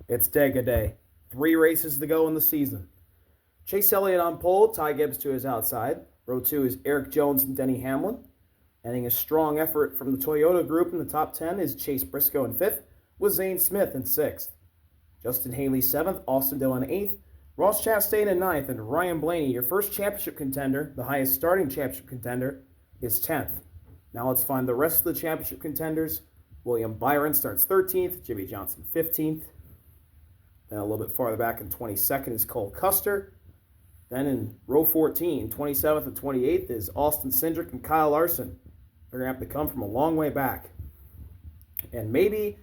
It's Dega Day. 3 races to go in the season. Chase Elliott on pole, Ty Gibbs to his outside. Row 2 is Eric Jones and Denny Hamlin. Ending a strong effort from the Toyota group in the top 10 is Chase Briscoe in 5th, with Zane Smith in 6th. Justin Haley 7th, Austin Dillon 8th, Ross Chastain in 9th, and Ryan Blaney, your first championship contender, the highest starting championship contender, is 10th. Now let's find the rest of the championship contenders. William Byron starts 13th, Jimmy Johnson 15th. Then a little bit farther back in 22nd is Cole Custer. Then in row 14, 27th and 28th is Austin Cindric and Kyle Larson. They're going to have to come from a long way back. And maybe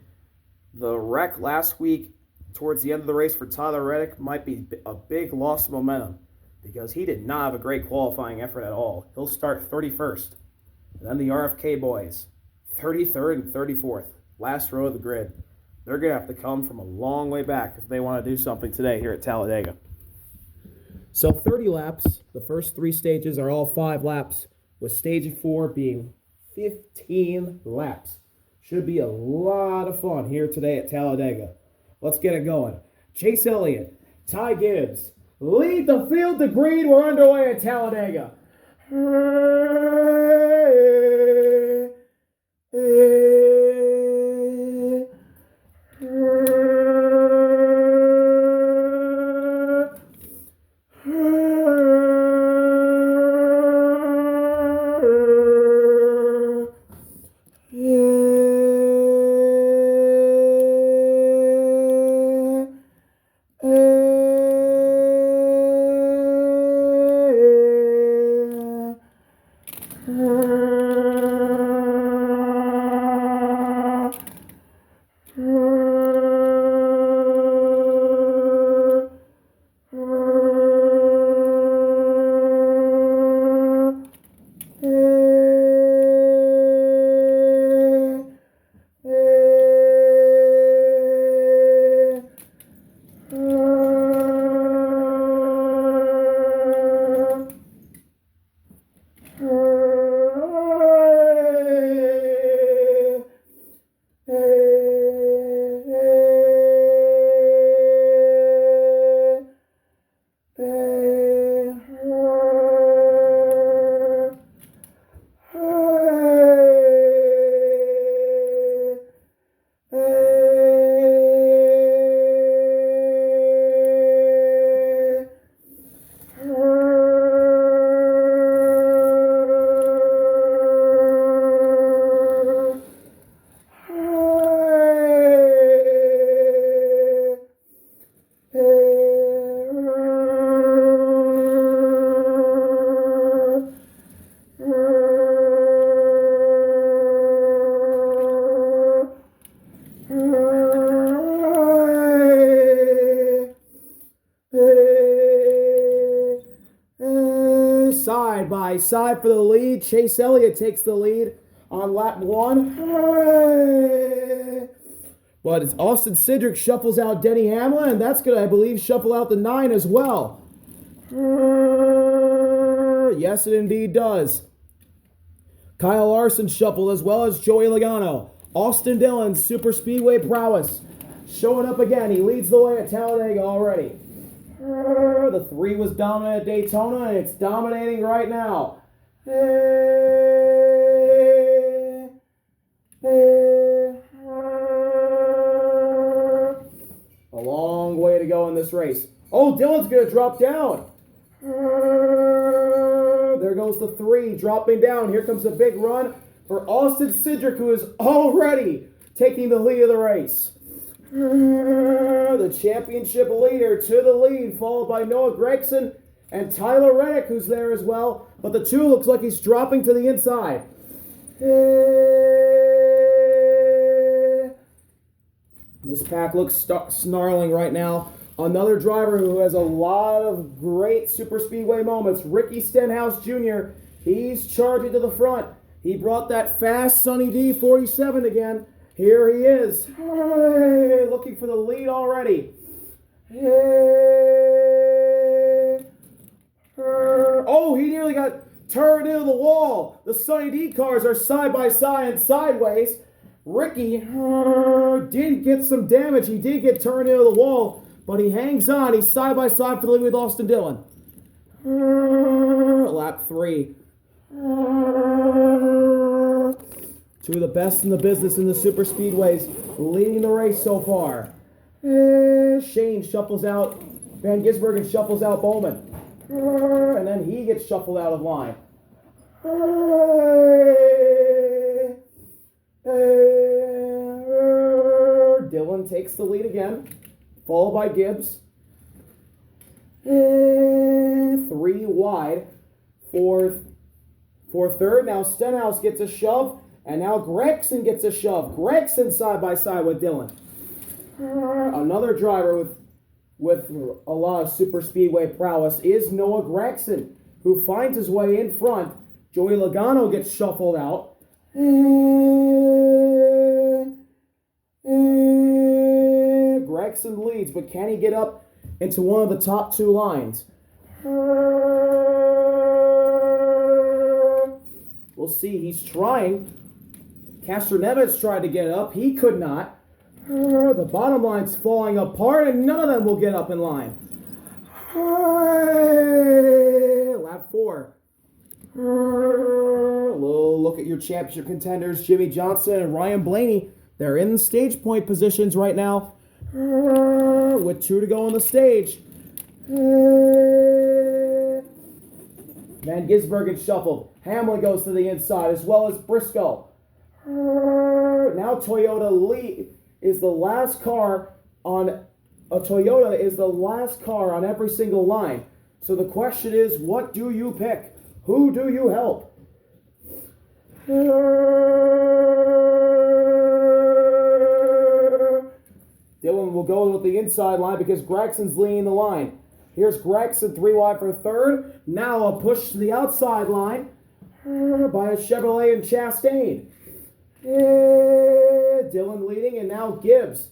the wreck last week towards the end of the race for Tyler Reddick might be a big loss of momentum because he did not have a great qualifying effort at all. He'll start 31st. And then the RFK boys, 33rd and 34th, last row of the grid. They're going to have to come from a long way back if they want to do something today here at Talladega. So 30 laps. The first 3 stages are all 5 laps, with stage 4 being 15 laps. Should be a lot of fun here today at Talladega. Let's get it going. Chase Elliott, Ty Gibbs, lead the field to green. We're underway at Talladega. Side by side for the lead. Chase Elliott takes the lead on lap 1. But as Austin Cindric shuffles out Denny Hamlin, and that's going to, I believe, shuffle out the 9 as well. Yes, it indeed does. Kyle Larson shuffled as well as Joey Logano. Austin Dillon's super speedway prowess showing up again. He leads the way at Talladega already. The 3 was dominant at Daytona, and it's dominating right now. A long way to go in this race. Oh, Dillon's going to drop down. There goes the 3 dropping down. Here comes a big run for Austin Cindric, who is already taking the lead of the race. The championship leader to the lead, followed by Noah Gragson and Tyler Reddick, who's there as well. But the 2 looks like he's dropping to the inside. This pack looks snarling right now. Another driver who has a lot of great super speedway moments, Ricky Stenhouse Jr. He's charging to the front. He brought that fast Sonny D 47 again. Here he is, looking for the lead already. Oh, he nearly got turned into the wall. The Sonny D cars are side by side and sideways. Ricky did get some damage. He did get turned into the wall, but he hangs on. He's side by side for the lead with Austin Dillon. Lap 3. Two of the best in the business in the super speedways, leading the race so far. Shane shuffles out Van Gisbergen, shuffles out Bowman. And then he gets shuffled out of line. Dillon takes the lead again, followed by Gibbs. 3 wide for third. Now Stenhouse gets a shove, and now Gregson gets a shove. Gregson side by side with Dillon. Another driver with a lot of super speedway prowess is Noah Gregson, who finds his way in front. Joey Logano gets shuffled out. Gregson leads, but can he get up into one of the top 2 lines? We'll see. He's trying. Castroneves tried to get up. He could not. The bottom line's falling apart, and none of them will get up in line. Lap 4. A little look at your championship contenders, Jimmy Johnson and Ryan Blaney. They're in stage point positions right now with 2 to go on the stage. Van Gisbergen shuffled. Hamlin goes to the inside, as well as Briscoe. Now Toyota is the last car on every single line. So the question is, what do you pick? Who do you help? Dillon will go with the inside line because Gregson's leading the line. Here's Gregson 3 wide for third. Now a push to the outside line by a Chevrolet and Chastain. Dillon leading, and now Gibbs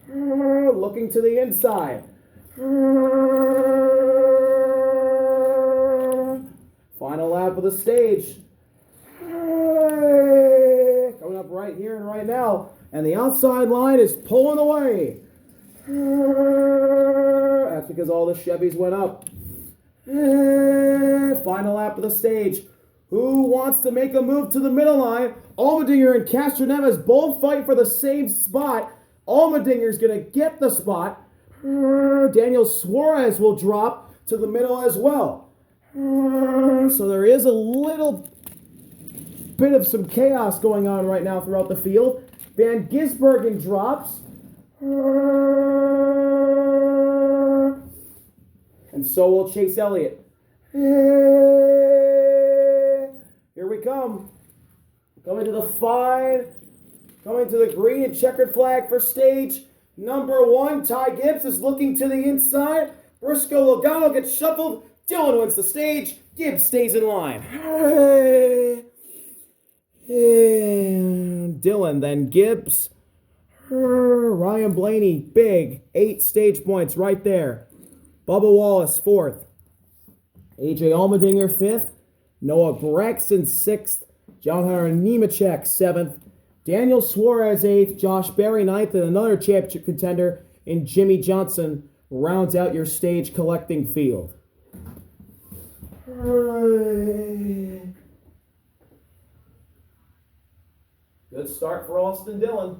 looking to the inside. Final lap of the stage. Coming up right here and right now. And the outside line is pulling away. That's because all the Chevys went up. Final lap of the stage. Who wants to make a move to the middle line? Allmendinger and Castroneves both fight for the same spot. Allmendinger's going to get the spot. Daniel Suarez will drop to the middle as well. So there is a little bit of some chaos going on right now throughout the field. Van Gisbergen drops. And so will Chase Elliott. Here we come. Coming to the green and checkered flag for stage number 1. Ty Gibbs is looking to the inside. Briscoe Logano gets shuffled. Dillon wins the stage. Gibbs stays in line. And Dillon, then Gibbs. Ryan Blaney, big. 8 stage points right there. Bubba Wallace, 4th. AJ Allmendinger, 5th. Noah Gregson, 6th. John Hunter Nemechek, 7th. Daniel Suarez, 8th. Josh Berry, 9th. And another championship contender in Jimmy Johnson rounds out your stage collecting field. Good start for Austin Dillon.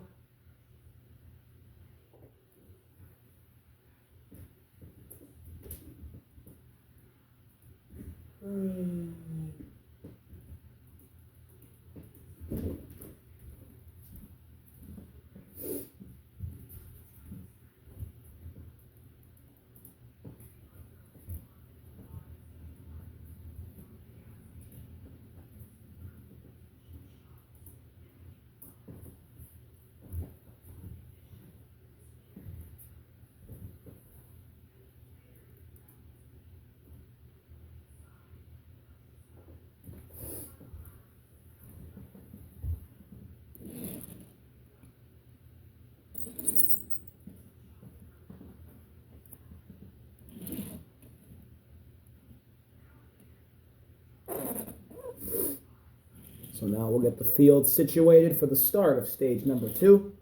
So now we'll get the field situated for the start of stage number 2.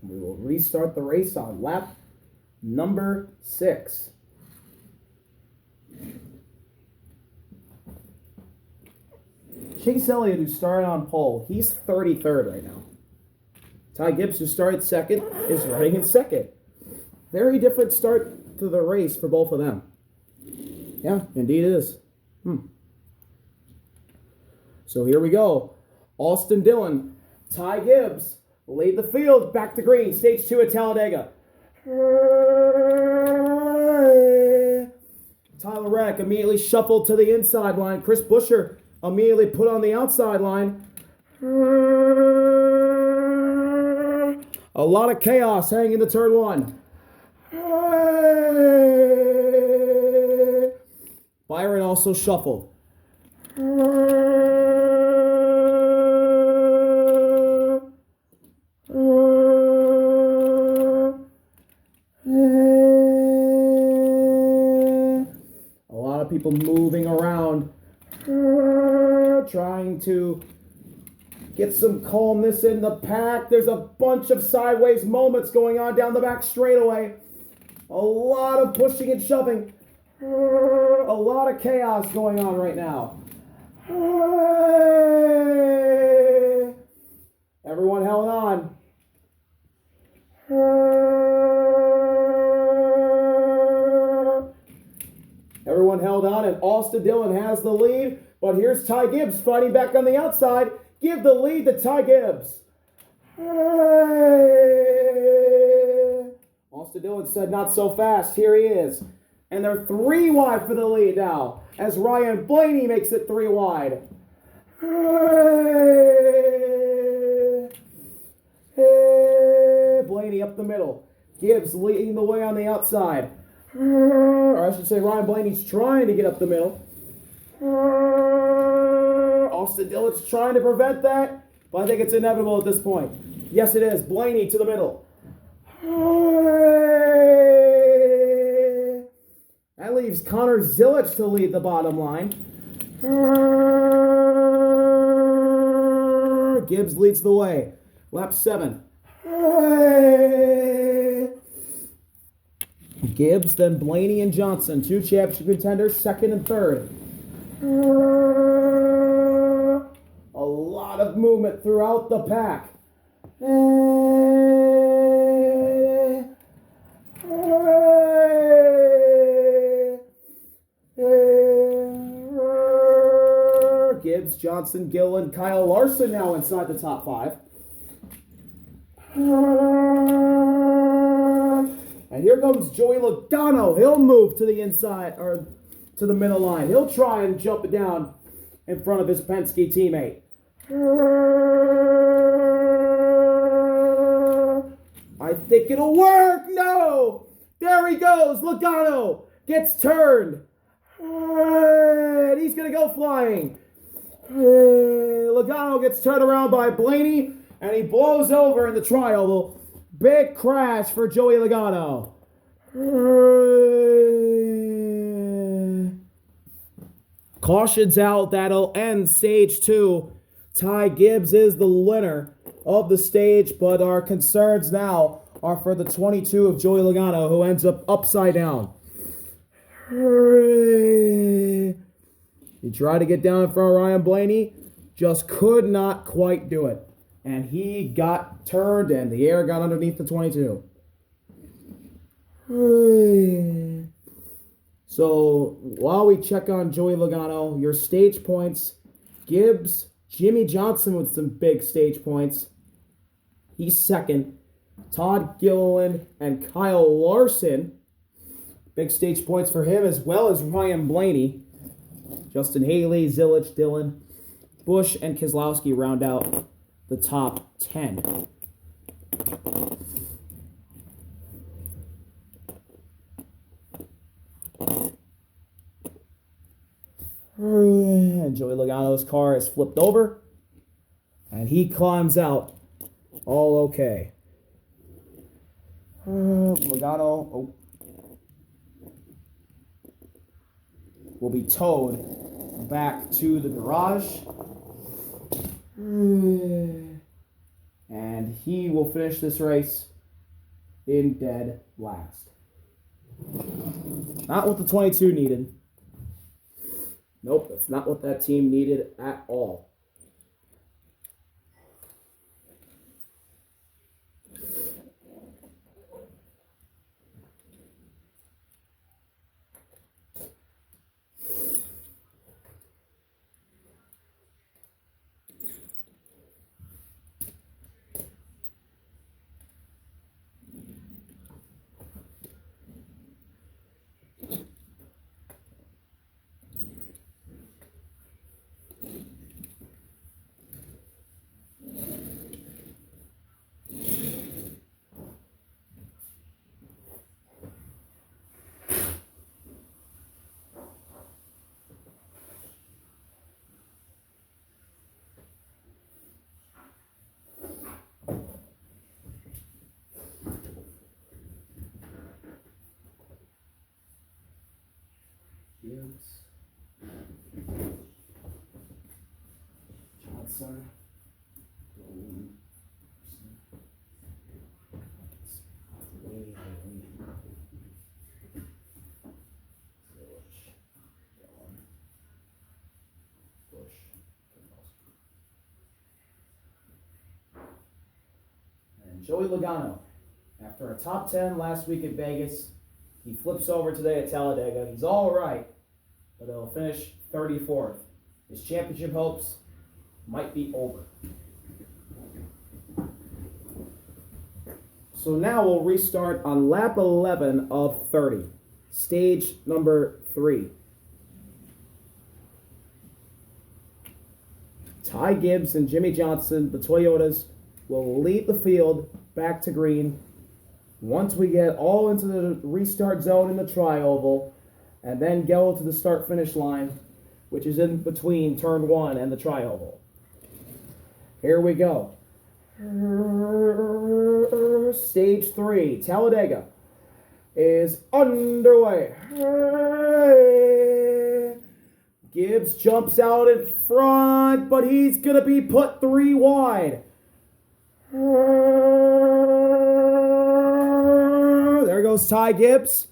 We will restart the race on lap number 6. Chase Elliott, who started on pole, he's 33rd right now. Ty Gibbs, who started second, is running in second. Very different start to the race for both of them. Yeah, indeed it is. So here we go. Austin Dillon, Ty Gibbs, lead the field, back to green, stage 2 at Talladega. Tyler Reddick immediately shuffled to the inside line. Chris Buescher immediately put on the outside line. A lot of chaos heading into turn 1. Byron also shuffled. People moving around, trying to get some calmness in the pack. There's a bunch of sideways moments going on down the back straightaway. A lot of pushing and shoving. A lot of chaos going on right now. Everyone held on. Everyone held on, and Austin Dillon has the lead. But here's Ty Gibbs fighting back on the outside. Give the lead to Ty Gibbs. Austin Dillon said not so fast. Here he is. And they're 3 wide for the lead now, as Ryan Blaney makes it 3 wide. Blaney up the middle. Gibbs leading the way on the outside. Or I should say Ryan Blaney's trying to get up the middle. Austin Dillon's trying to prevent that, but I think it's inevitable at this point. Yes, it is. Blaney to the middle. That leaves Connor Zilic to lead the bottom line. Gibbs leads the way. Lap 7. Gibbs, then Blaney and Johnson, 2 championship contenders, 2nd and 3rd. A lot of movement throughout the pack. Gibbs, Johnson, Gillen, Kyle Larson now inside the top 5. And here comes Joey Logano. He'll move to the inside, or to the middle line. He'll try and jump it down in front of his Penske teammate. I think it'll work. No! There he goes. Logano gets turned. And he's going to go flying. Logano gets turned around by Blaney, and he blows over in the trial. Big crash for Joey Logano. Cautions out. That'll end stage 2. Ty Gibbs is the winner of the stage, but our concerns now are for the 22 of Joey Logano, who ends up upside down. He tried to get down in front of Ryan Blaney, just could not quite do it. And he got turned, and the air got underneath the 22. So, while we check on Joey Logano, your stage points, Gibbs, Jimmy Johnson with some big stage points. He's 2nd. Todd Gilliland and Kyle Larson, big stage points for him, as well as Ryan Blaney. Justin Haley, Zilic, Dillon, Busch, and Keselowski round out the top 10. And Joey Logano's car is flipped over, and he climbs out all okay. Logano will be towed back to the garage, and he will finish this race in dead last. Not what the 22 needed. Nope, that's not what that team needed at all. Johnson. And Joey Logano, after a top 10 last week at Vegas, he flips over today at Talladega. He's all right, but he'll finish 34th. His championship hopes might be over. So now we'll restart on lap 11 of 30, stage number 3. Ty Gibbs and Jimmy Johnson, the Toyotas, will lead the field back to green once we get all into the restart zone in the tri-oval, and then go to the start-finish line, which is in between turn 1 and the tri-oval. Here we go. Stage 3, Talladega, is underway. Gibbs jumps out in front, but he's going to be put 3 wide. There goes Ty Gibbs.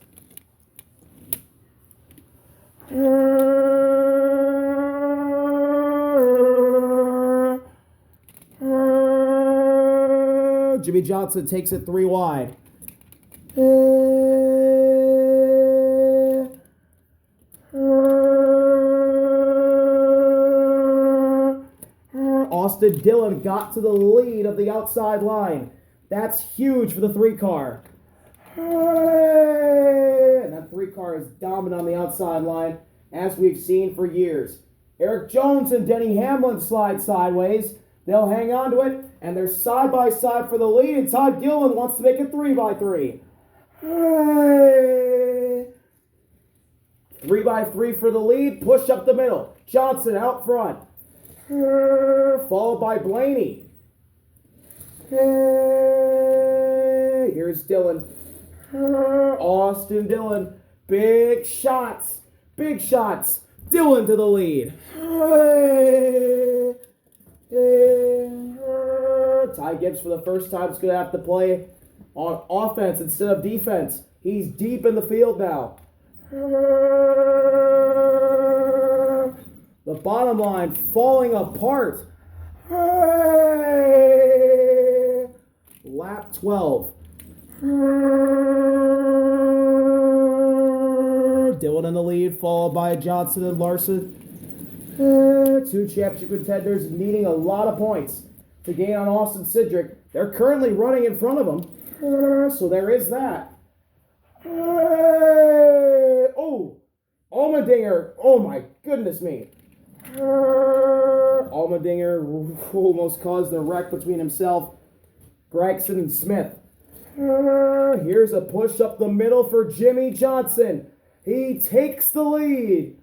Jimmy Johnson takes it 3 wide. Austin Dillon got to the lead of the outside line. That's huge for the 3 car. And that 3 car is dominant on the outside line, as we've seen for years. Eric Jones and Denny Hamlin slide sideways. They'll hang on to it, and they're side by side for the lead, and Todd Gilliland wants to make it 3x3. 3x3 for the lead, push up the middle. Johnson out front. Followed by Blaney. Here's Dillon. Austin Dillon. Big shots. Big shots. Dillon to the lead. Ty Gibbs, for the first time, is going to have to play on offense instead of defense. He's deep in the field now. The bottom line falling apart. Lap 12. Dillon in the lead, followed by Johnson and Larson. 2 championship contenders needing a lot of points to gain on Austin Cindric. They're currently running in front of him, so there is that. Oh, Allmendinger. Oh my goodness me. Allmendinger almost caused a wreck between himself, Gregson, and Smith. Here's a push up the middle for Jimmy Johnson. He takes the lead.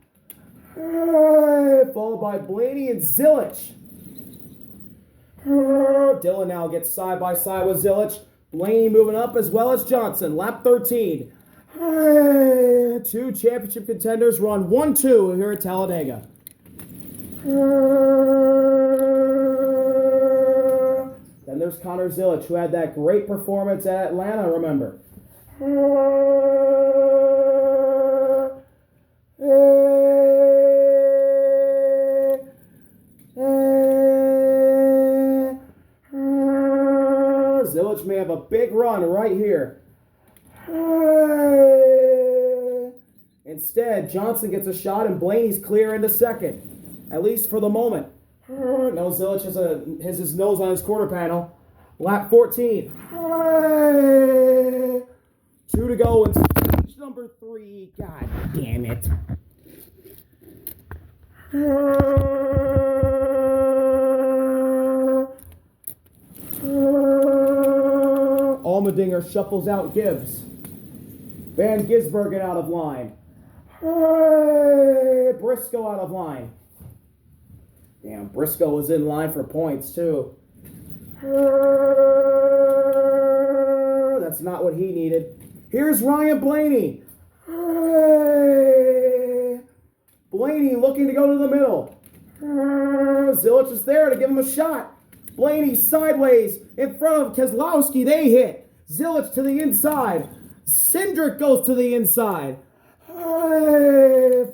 Followed by Blaney and Zilich. Dillon now gets side by side with Zilich. Blaney moving up as well as Johnson. Lap 13. Two championship contenders run 1-2 here at Talladega. Then there's Connor Zilich, who had that great performance at Atlanta, remember. Zilich may have a big run right here. Instead, Johnson gets a shot and Blaney's clear into second, at least for the moment. No, Zilich has his nose on his quarter panel. Lap 14. 2 to go in stage number 3. God damn it. Allmendinger shuffles out Gibbs. Van Gisbergen out of line. Briscoe out of line. Damn, Briscoe was in line for points too. That's not what he needed. Here's Ryan Blaney. Blaney looking to go to the middle. Zilich is there to give him a shot. Blaney sideways in front of Keselowski. They hit. Zilich to the inside. Cindric goes to the inside.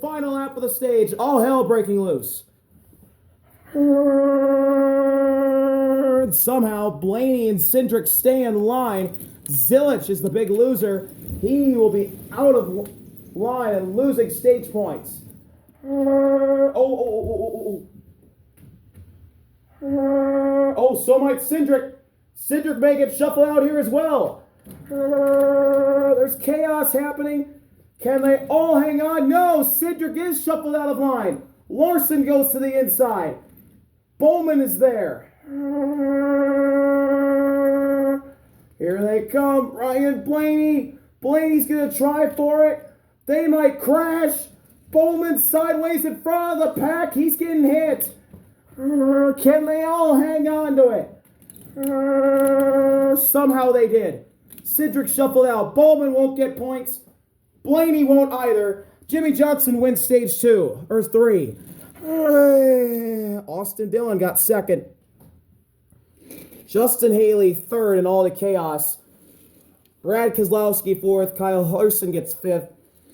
Final lap of the stage. All hell breaking loose. Somehow Blaney and Cindric stay in line. Zilich is the big loser. He will be out of line and losing stage points. So might Cindric. Cindric may get shuffled out here as well. There's chaos happening. Can they all hang on? No, Cindric is shuffled out of line. Larson goes to the inside. Bowman is there. Here they come. Ryan Blaney. Blaney's going to try for it. They might crash. Bowman sideways in front of the pack. He's getting hit. Can they all hang on to it? Somehow they did. Cindric shuffled out. Bowman won't get points. Blaney won't either. Jimmy Johnson wins stage 2 or 3. Austin Dillon got second. Justin Haley third in all the chaos. Brad Keselowski fourth. Kyle Larson gets fifth.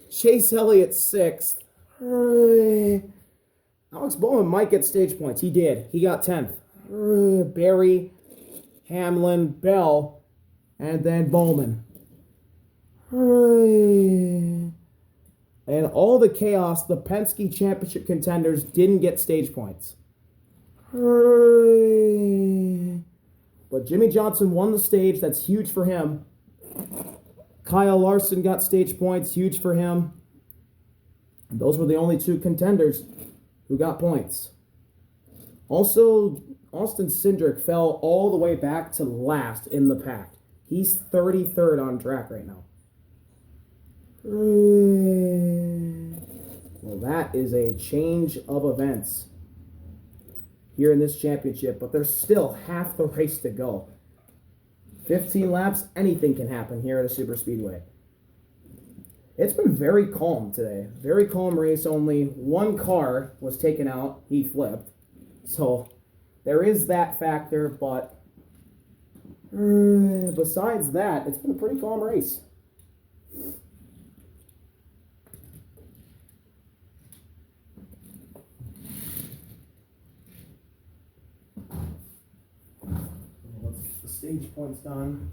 Chase Elliott sixth. Alex Bowman might get stage points. He did. He got 10th. Barry, Hamlin, Bell, and then Bowman. And all the chaos, the Penske Championship contenders didn't get stage points. But Jimmy Johnson won the stage. That's huge for him. Kyle Larson got stage points. Huge for him. And those were the only 2 contenders who got points. Also, Austin Cindric fell all the way back to last in the pack. He's 33rd on track right now. Well, that is a change of events here in this championship, but there's still half the race to go. 15 laps, anything can happen here at a super speedway. It's been very calm today. Very calm race. Only one car was taken out. He flipped. So there is that factor, but besides that, it's been a pretty calm race. The stage points done.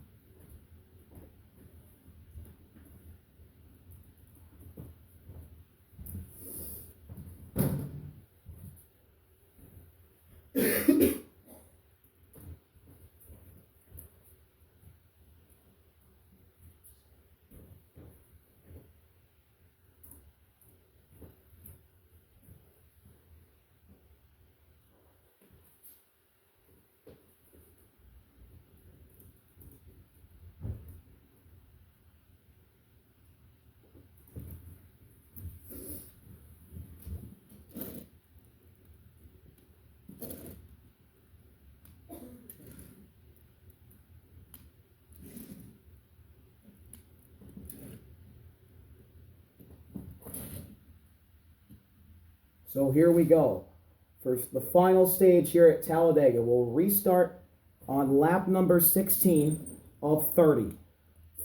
So here we go. For the final stage here at Talladega, we'll restart on lap number 16 of 30.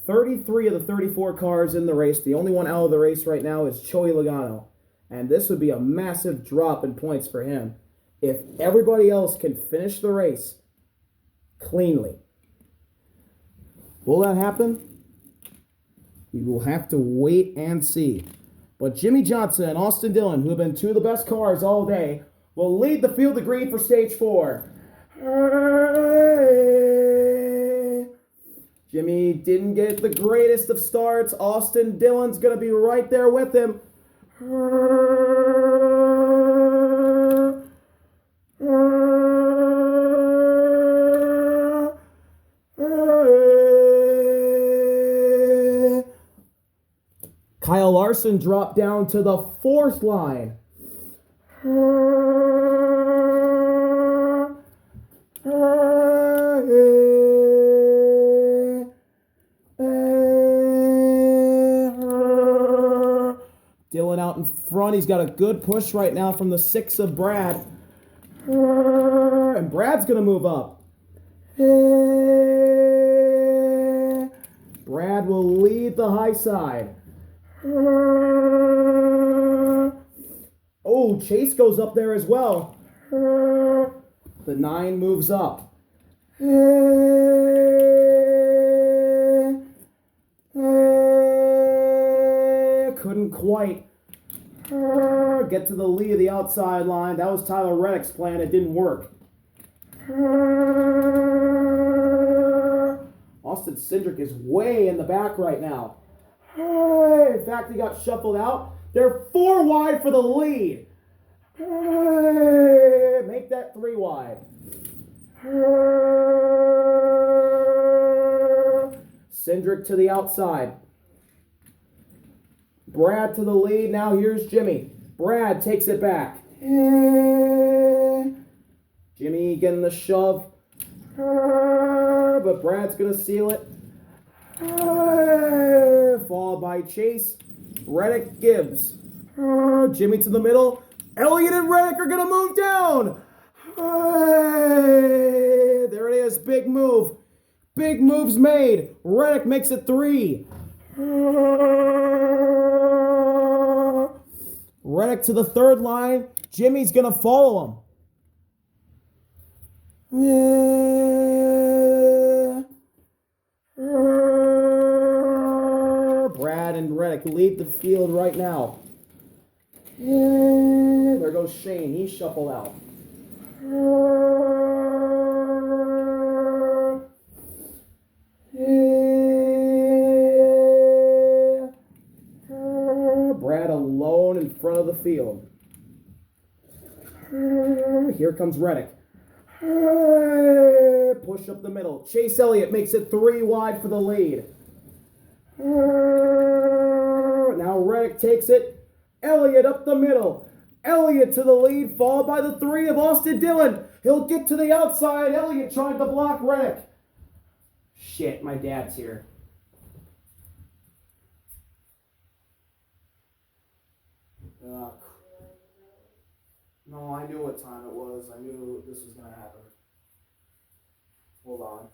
33 of the 34 cars in the race. The only one out of the race right now is Joey Logano. And this would be a massive drop in points for him if everybody else can finish the race cleanly. Will that happen? We will have to wait and see. But Jimmy Johnson and Austin Dillon, who have been two of the best cars all day, will lead the field of green for stage 4. Jimmy didn't get the greatest of starts. Austin Dillon's going to be right there with him. Kyle Larson dropped down to the 4th line. Dillon out in front. He's got a good push right now from the 6 of Brad. And Brad's going to move up. Brad will lead the high side. Oh, Chase goes up there as well. The 9 moves up. Couldn't quite get to the lead of the outside line. That was Tyler Reddick's plan. It didn't work. Austin Cindric is way in the back right now. In fact, he got shuffled out. They're 4 wide for the lead. Make that 3 wide. Cindric to the outside. Brad to the lead. Now here's Jimmy. Brad takes it back. Jimmy getting the shove. But Brad's going to seal it. Followed by Chase. Reddick Gibbs. Jimmy to the middle. Elliott and Reddick are going to move down. There it is. Big move. Big moves made. Reddick makes it 3. Reddick to the 3rd line. Jimmy's going to follow him. Brad and Reddick lead the field right now. There goes Shane. He's shuffled out. Brad alone in front of the field. Here comes Reddick. Push up the middle. Chase Elliott makes it 3 wide for the lead. Now Reddick takes it. Elliott up the middle. Elliott to the lead, followed by the 3 of Austin Dillon. He'll get to the outside. Elliott trying to block Reddick. Shit, my dad's here. No, I knew what time it was. I knew this was going to happen. Hold on.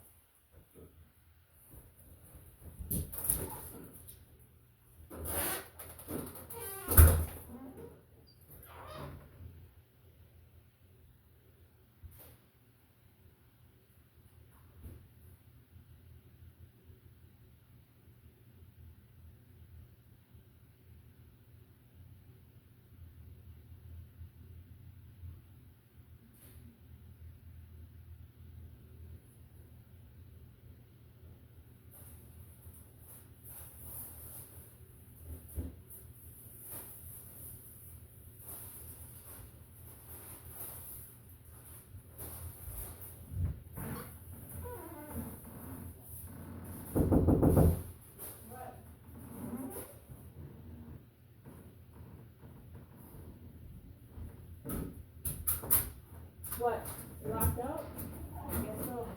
What? You locked out? I guess so.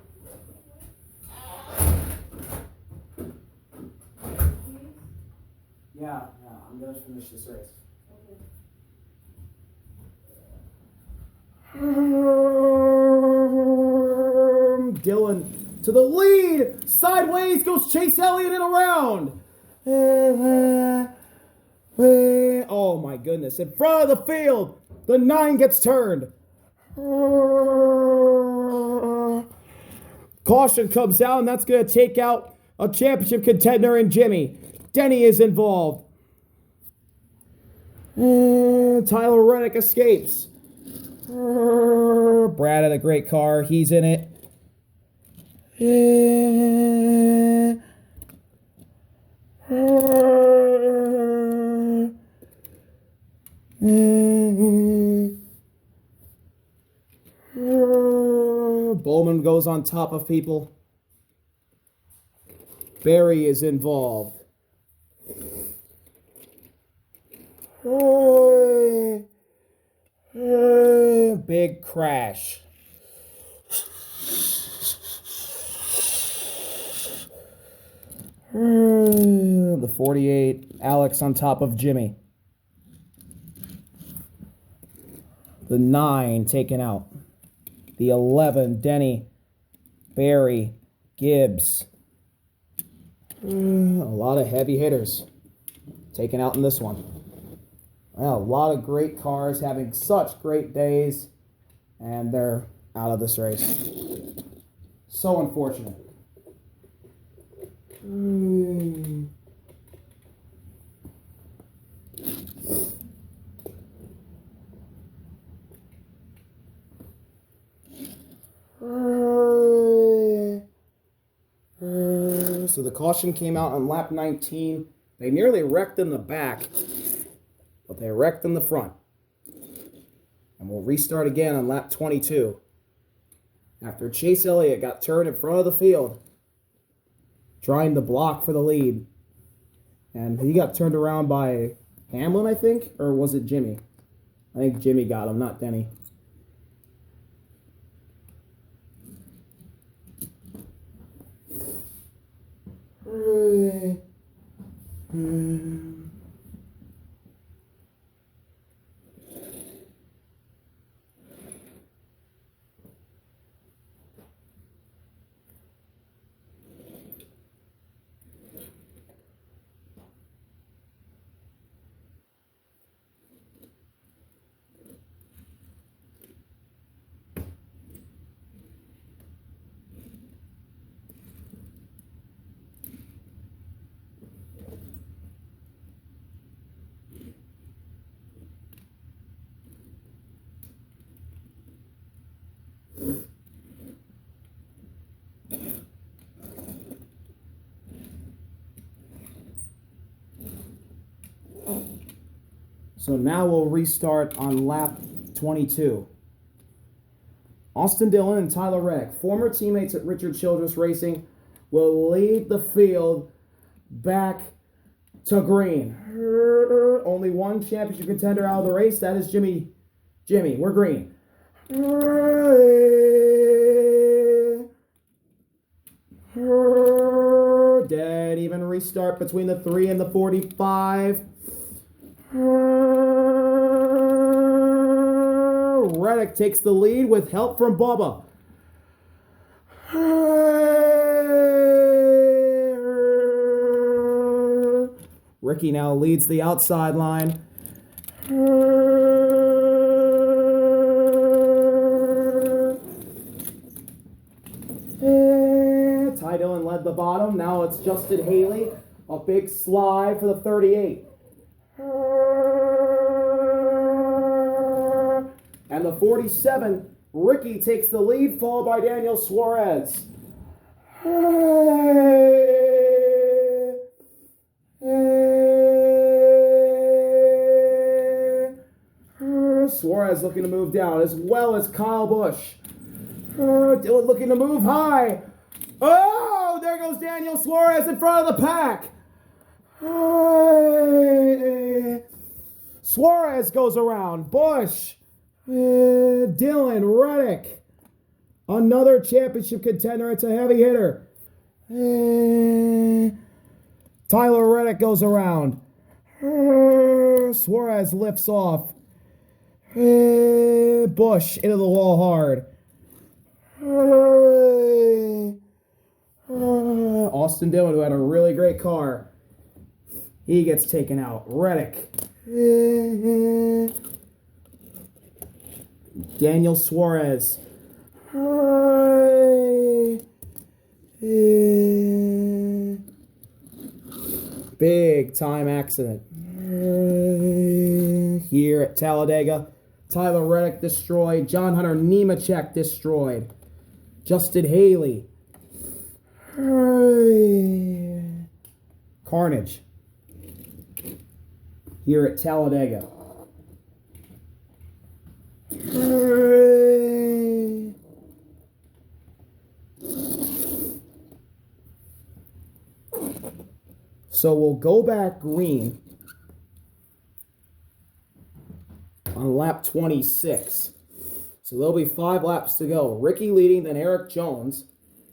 Yeah, I'm going to finish this race. Okay. Dillon to the lead. Sideways goes Chase Elliott and around. Oh my goodness. In front of the field, the 9 gets turned. Caution comes out, and that's going to take out a championship contender in Jimmy. Denny is involved. Tyler Reddick escapes. Brad had a great car. He's in it. Bowman goes on top of people. Barry is involved. Big crash. The 48, Alex on top of Jimmy. The 9 taken out. The 11, Denny, Barry, Gibbs. A lot of heavy hitters taken out in this one. Well, a lot of great cars having such great days, and they're out of this race. So unfortunate. So the caution came out on lap 19. They nearly wrecked in the back, but they wrecked in the front. And we'll restart again on lap 22. After Chase Elliott got turned in front of the field, trying to block for the lead. And he got turned around by Hamlin, I think? Or was it Jimmy? I think Jimmy got him, not Denny. So now we'll restart on lap 22. Austin Dillon and Tyler Reddick, former teammates at Richard Childress Racing, will lead the field back to green. Only one championship contender out of the race. That is Jimmy. Jimmy, we're green. Dead even restart between the 3 and the 45. Reddick takes the lead with help from Bubba. Ricky now leads the outside line. Ty Dillon led the bottom. Now it's Justin Haley. A big slide for the 38. And the 47, Ricky takes the lead, followed by Daniel Suarez. Suarez looking to move down, as well as Kyle Busch. Dillon looking to move high. Oh, there goes Daniel Suarez in front of the pack. Suarez goes around. Busch. Dillon, Reddick. Another championship contender. It's a heavy hitter. Tyler Reddick goes around. Suarez lifts off. Bush into the wall hard. Austin Dillon, who had a really great car, he gets taken out. Reddick. Daniel Suarez. Big time accident. Here at Talladega. Tyler Reddick destroyed. John Hunter Nemechek destroyed. Justin Haley. Carnage. Here at Talladega. So we'll go back green on lap 26. So there'll be 5 laps to go. Ricky leading, then Eric Jones,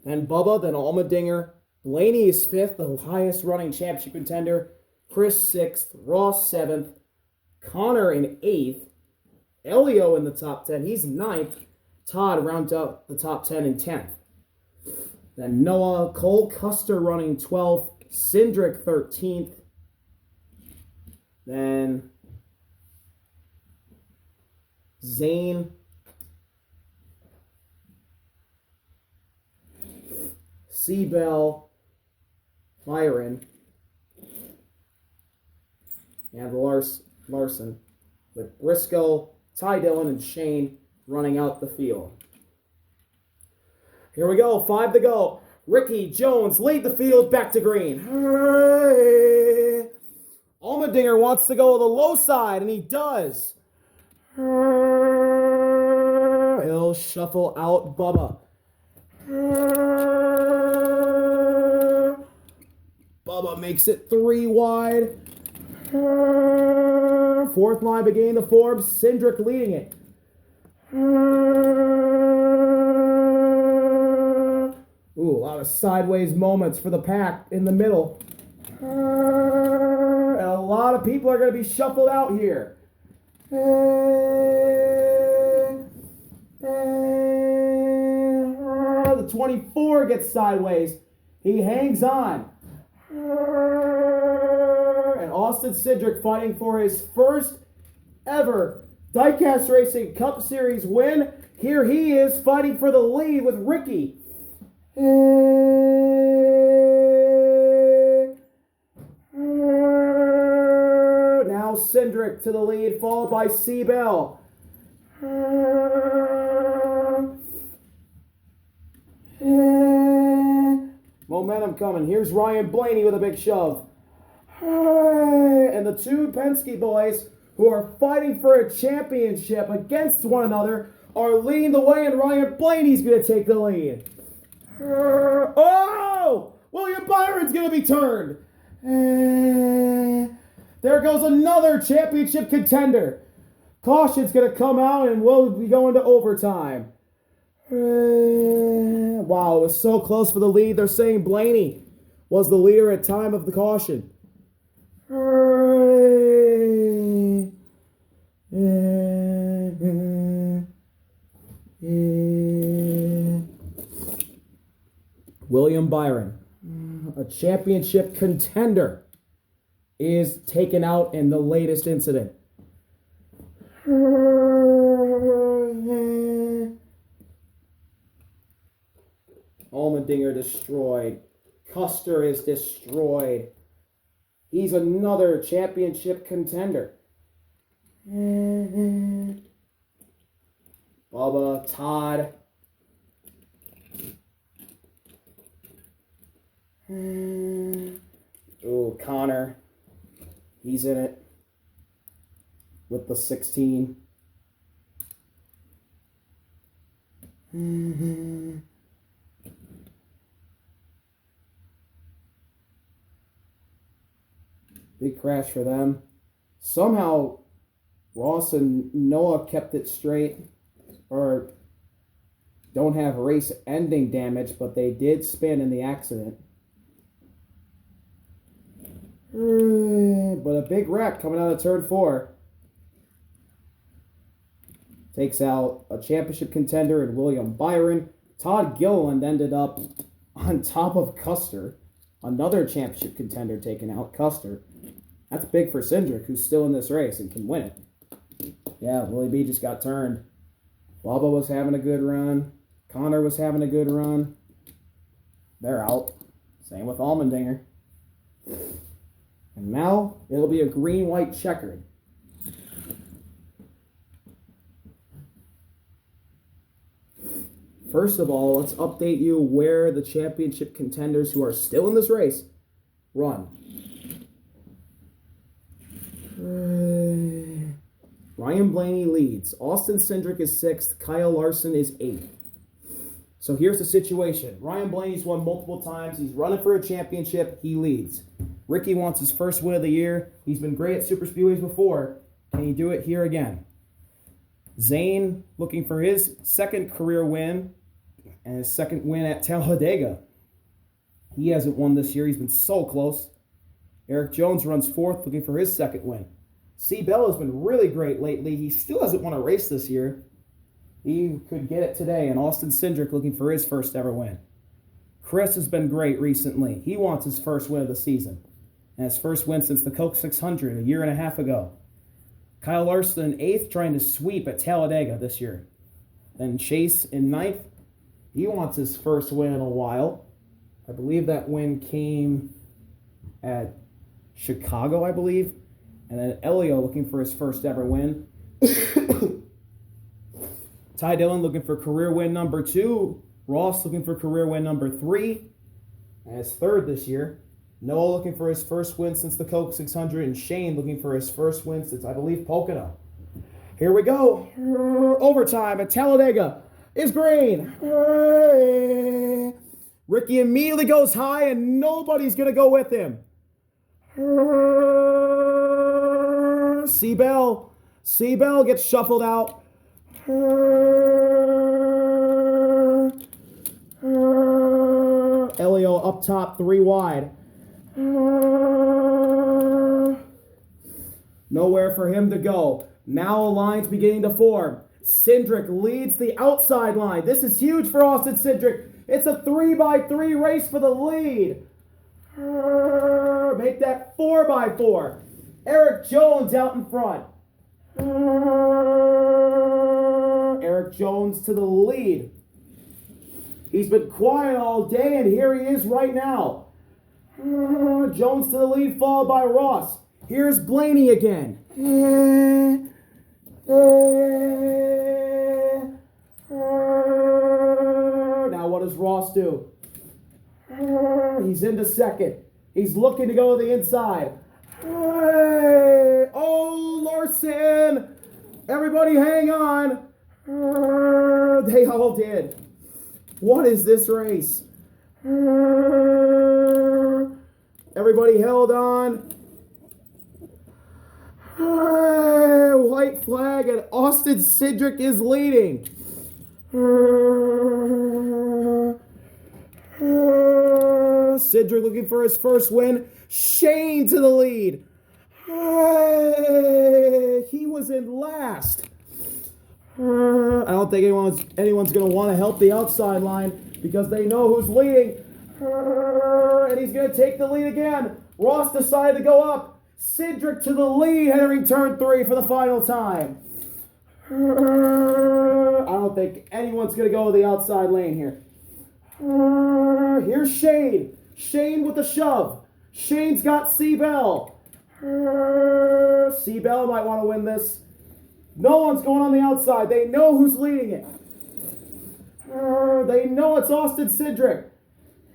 then Bubba, then Allmendinger. Blaney is 5th, the highest running championship contender. Chris 6th, Ross 7th, Connor in 8th, Elio in the top 10. He's 9th. Todd rounds out the top 10 in 10th. Then Noah, Cole Custer running 12th, Cindric 13th. Then Zane, Seabell, Byron, and Larson, with Briscoe, Ty Dillon, and Shane running out the field. Here we go, 5 to go. Ricky Jones lead the field back to green. Allmendinger wants to go to the low side, and he does. He'll shuffle out Bubba. Bubba makes it 3 wide. 4th line beginning to form. Cindric leading it. Ooh, a lot of sideways moments for the pack in the middle. And a lot of people are going to be shuffled out here. The 24 gets sideways. He hangs on. And Austin Cindric fighting for his first ever Diecast Racing Cup Series win. Here he is fighting for the lead with Ricky. Now Cindric to the lead, followed by Seabell. Momentum coming. Here's Ryan Blaney with a big shove. And the 2 Penske boys who are fighting for a championship against one another are leading the way, and Ryan Blaney's going to take the lead. Oh! William Byron's going to be turned. There goes another championship contender. Caution's going to come out, and we'll be going to overtime. Wow, it was so close for the lead. They're saying Blaney was the leader at time of the caution. William Byron, a championship contender, is taken out in the latest incident. Allmendinger destroyed. Custer is destroyed. He's another championship contender. Bubba, Todd. Oh, Connor. He's in it with the 16. Big crash for them. Somehow, Ross and Noah kept it straight, or don't have race-ending damage, but they did spin in the accident. But a big wreck coming out of turn 4. takes out a championship contender in William Byron. Todd Gilliland ended up on top of Custer. Another championship contender taking out Custer. That's big for Cindric, who's still in this race and can win it. Yeah, Willie B just got turned. Bubba was having a good run. Connor was having a good run. They're out. Same with Allmendinger. And now it'll be a green-white checkered. First of all, let's update you where the championship contenders who are still in this race run. Ryan Blaney leads. Austin Cindric is 6th. Kyle Larson is 8th. So here's the situation. Ryan Blaney's won multiple times. He's running for a championship. He leads. Ricky wants his first win of the year. He's been great at super speedways before. Can he do it here again? Zane looking for his second career win and his second win at Talladega. He hasn't won this year. He's been so close. Eric Jones runs 4th looking for his second win. C. Bell has been really great lately. He still hasn't won a race this year. He could get it today. And Austin Cindric looking for his first ever win. Chris has been great recently. He wants his first win of the season. And his first win since the Coke 600 a year and a half ago. Kyle Larson 8th, trying to sweep at Talladega this year. Then Chase in 9th. He wants his first win in a while. I believe that win came at Chicago, I believe. And then Elio looking for his first ever win. Ty Dillon looking for career win number 2. Ross looking for career win number 3. And his third this year. Noah looking for his first win since the Coke 600. And Shane looking for his first win since, I believe, Pocono. Here we go. Overtime at Talladega is green. Ricky immediately goes high and nobody's going to go with him. C-Bell gets shuffled out. Elio up top, 3 wide. Nowhere for him to go. Now a line's beginning to form. Cindric leads the outside line. This is huge for Austin Cindric. It's a 3x3 race for the lead. Make that 4x4. Eric Jones out in front. Eric Jones to the lead. He's been quiet all day, and here he is right now. Jones to the lead, followed by Ross. Here's Blaney again. Now what does Ross do? He's into second. He's looking to go to the inside. Oh, Larson! Everybody hang on. They all did. What is this race? Everybody held on. White flag, and Austin Cindric is leading. Cindric looking for his first win. Shane to the lead. He was in last. I don't think anyone's going to want to help the outside line because they know who's leading. And he's going to take the lead again. Ross decided to go up. Cindric to the lead, entering turn 3 for the final time. I don't think anyone's going to go to the outside lane here. Here's Shane. Shane with the shove. Shane's got C-Bell. C-Bell might want to win this. No one's going on the outside. They know who's leading it. They know it's Austin Cindric.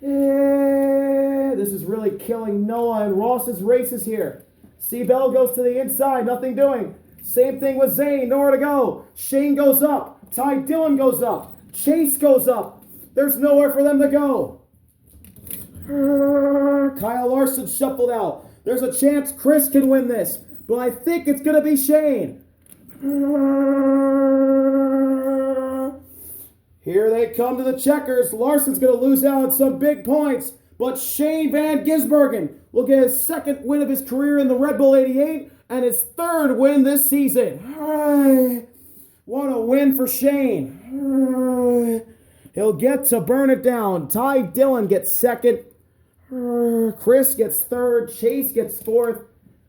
This is really killing Noah and Ross's races here. C-Bell goes to the inside. Nothing doing. Same thing with Zane. Nowhere to go. Shane goes up. Ty Dillon goes up. Chase goes up. There's nowhere for them to go. Kyle Larson shuffled out. There's a chance Chris can win this, but I think it's going to be Shane. Here they come to the checkers. Larson's going to lose out on some big points, but Shane Van Gisbergen will get his second win of his career in the Red Bull 88 and his third win this season. What a win for Shane. He'll get to burn it down. Ty Dillon gets second. Chris gets third. Chase gets fourth.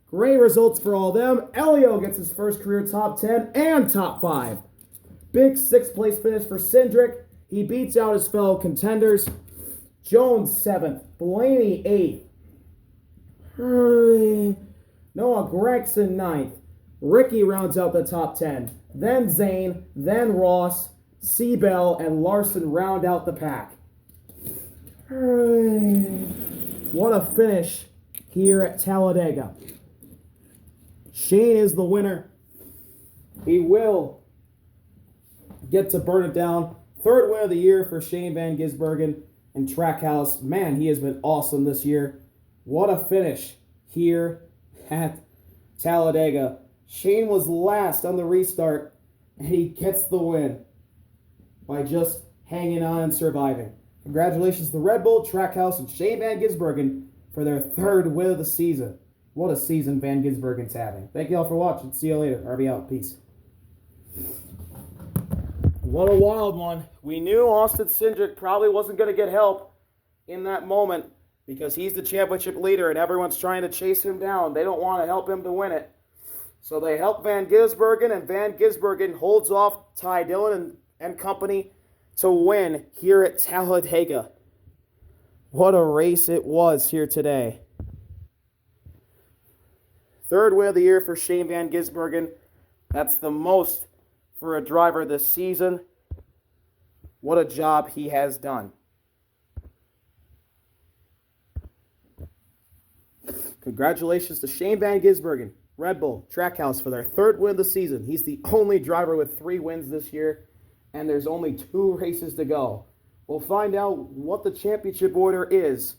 Great results for all them. Elio gets his first career top 10 and top 5. Big 6th place finish for Cindric. He beats out his fellow contenders. Jones 7th. Blaney 8th. Noah Gregson 9th. Ricky rounds out the top 10. Then Zane, then Ross, Seabell, and Larson round out the pack. What a finish here at Talladega. Shane is the winner. He will get to burn it down. 3rd win of the year for Shane Van Gisbergen in Trackhouse. Man, he has been awesome this year. What a finish here at Talladega. Shane was last on the restart, and he gets the win by just hanging on and surviving. Congratulations to Red Bull, Trackhouse, and Shane Van Gisbergen for their 3rd win of the season. What a season Van Gisbergen's having. Thank you all for watching. See you later. RB out. Peace. What a wild one. We knew Austin Cindric probably wasn't going to get help in that moment because he's the championship leader and everyone's trying to chase him down. They don't want to help him to win it. So they help Van Gisbergen, and Van Gisbergen holds off Ty Dillon and company to win here at Talladega. What a race it was here today. 3rd win of the year for Shane Van Gisbergen. That's the most for a driver this season. What a job he has done. Congratulations to Shane Van Gisbergen, Red Bull, Trackhouse for their 3rd win of the season. He's the only driver with 3 wins this year, and there's only 2 races to go. We'll find out what the championship order is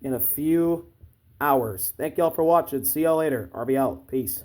in a few hours. Thank y'all for watching. See y'all later. RB out. Peace.